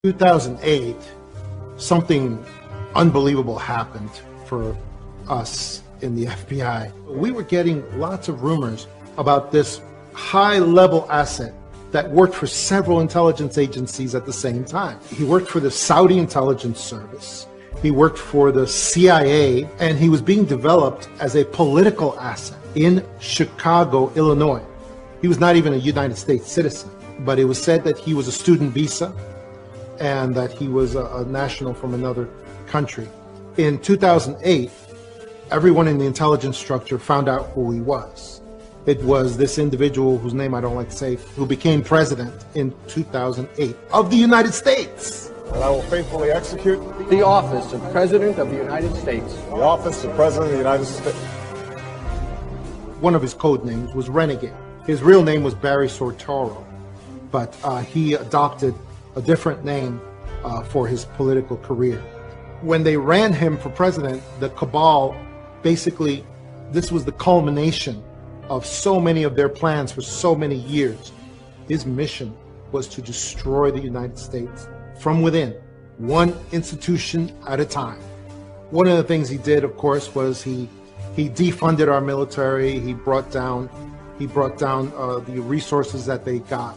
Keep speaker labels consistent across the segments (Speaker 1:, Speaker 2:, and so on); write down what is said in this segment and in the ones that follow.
Speaker 1: 2008, something unbelievable happened for us in the FBI. We were getting lots of rumors about this high-level asset that worked for several intelligence agencies at the same time. He worked for the Saudi intelligence service, he worked for the CIA, and he was being developed as a political asset in Chicago, Illinois. He was not even a United States citizen, but it was said that he was a student visa and that he was a national from another country. In 2008, everyone in the intelligence structure found out who he was. It was this individual whose name I don't like to say, who became president in 2008 of the United States.
Speaker 2: And I will faithfully execute
Speaker 3: the office of President of the United States.
Speaker 2: the office of President of the United States.
Speaker 1: One of his code names was Renegade. His real name was Barry Sotoro, but he adopted a different name for his political career. When they ran him for president, the cabal, basically, this was the culmination of so many of their plans for so many years. His mission was to destroy the United States from within, one institution at a time. One of the things he did, of course, was he defunded our military. He brought down the resources that they got.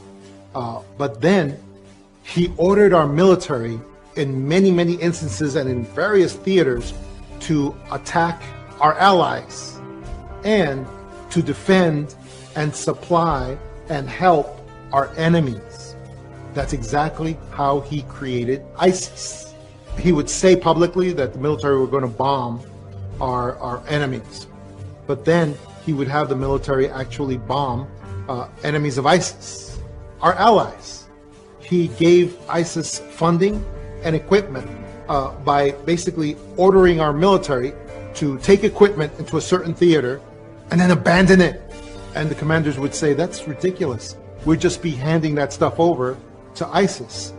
Speaker 1: But then he ordered our military in many, many instances and in various theaters to attack our allies and to defend and supply and help our enemies. That's exactly how he created ISIS. He would say publicly that the military were going to bomb our enemies, but then he would have the military actually bomb enemies of ISIS, our allies. He gave ISIS funding and equipment by basically ordering our military to take equipment into a certain theater and then abandon it. And the commanders would say, that's ridiculous. We'd just be handing that stuff over to ISIS.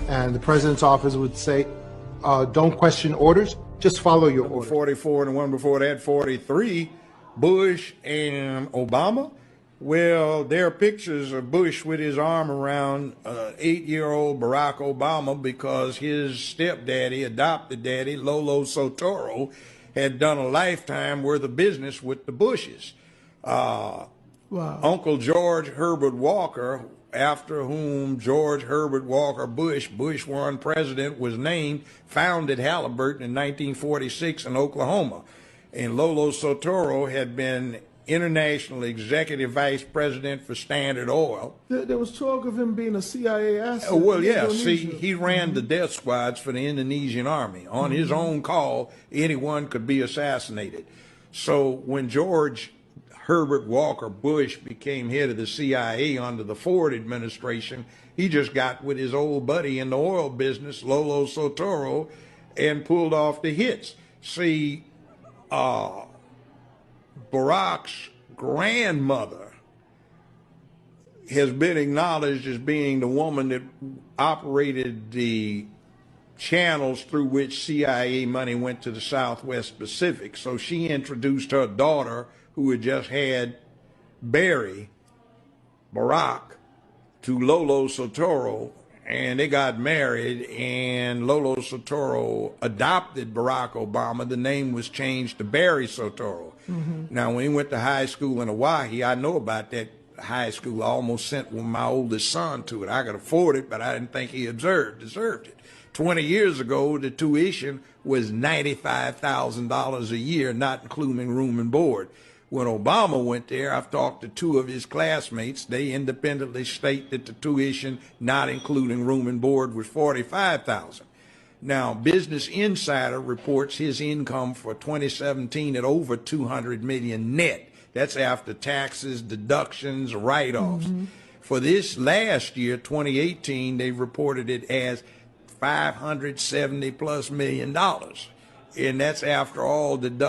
Speaker 1: And the president's office would say, don't question orders, just follow your orders.
Speaker 4: 44 and the one before that, 43, Bush and Obama. Well, there are pictures of Bush with his arm around 8-year-old Barack Obama because his stepdaddy, adopted daddy, Lolo Sotoro, had done a lifetime worth of business with the Bushes.
Speaker 5: Wow.
Speaker 4: Uncle George Herbert Walker, after whom George Herbert Walker Bush, Bush 1 president, was named, founded Halliburton in 1946 in Oklahoma. And Lolo Sotoro had been international executive vice president for Standard Oil.
Speaker 5: There was talk of him being a CIA asset.
Speaker 4: Well, yeah, see, he ran the death squads for the Indonesian army. On his own call, anyone could be assassinated. So when George Herbert Walker Bush became head of the CIA under the Ford administration, he just got with his old buddy in the oil business, Lolo Sotoro, and pulled off the hits. See, Barack's grandmother has been acknowledged as being the woman that operated the channels through which CIA money went to the Southwest Pacific. So she introduced her daughter, who had just had Barack, to Lolo Sotoro, and they got married, and Lolo Sotoro adopted Barack Obama. The name was changed to Barry Sotoro. Now, when he went to high school in Hawaii, I know about that high school. I almost sent my oldest son to it. I could afford it, but I didn't think he deserved it. 20 years ago, the tuition was $95,000 a year, not including room and board. When Obama went there, I've talked to 2 of his classmates. They independently state that the tuition, not including room and board, was $45,000. Now, Business Insider reports his income for 2017 at over $200 million net. That's after taxes, deductions, write-offs. For this last year, 2018, they reported it as $570+ million, and that's after all deductions.